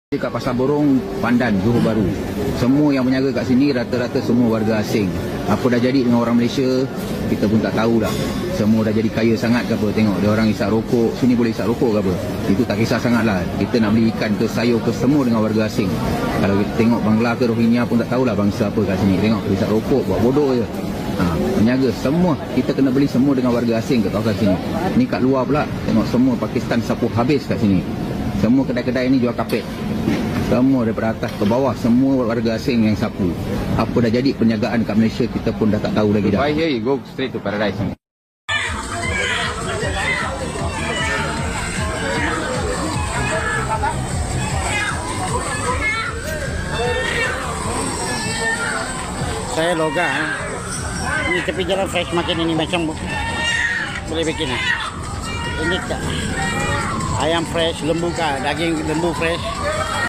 Dekat Pasar Borong, Pandan, Johor Bahru. Semua yang berniaga kat sini rata-rata semua warga asing. Apa dah jadi dengan orang Malaysia, kita pun tak tahu dah. Semua dah jadi kaya sangat ke apa. Tengok dia orang isap rokok, sini boleh isap rokok ke apa. Itu tak kisah sangat lah. Kita nak beli ikan ke sayur ke semua dengan warga asing. Kalau kita tengok Bangla ke Rohingya pun tak tahulah bangsa apa kat sini. Tengok isap rokok, buat bodoh je. Berniaga semua, kita kena beli semua dengan warga asing kat kawasan sini. Ni kat luar pula, tengok semua Pakistan sapu habis kat sini. Semua kedai-kedai ni jual kapet. Semua daripada atas ke bawah, semua warga asing yang sapu. Apa dah jadi perniagaan kat Malaysia, kita pun dah tak tahu lagi dah. By here you go straight to paradise. Saya loga. Ini tepi jalan fresh makin ini macam boleh bikin. Ini ayam fresh, lembu kah, daging lembu fresh.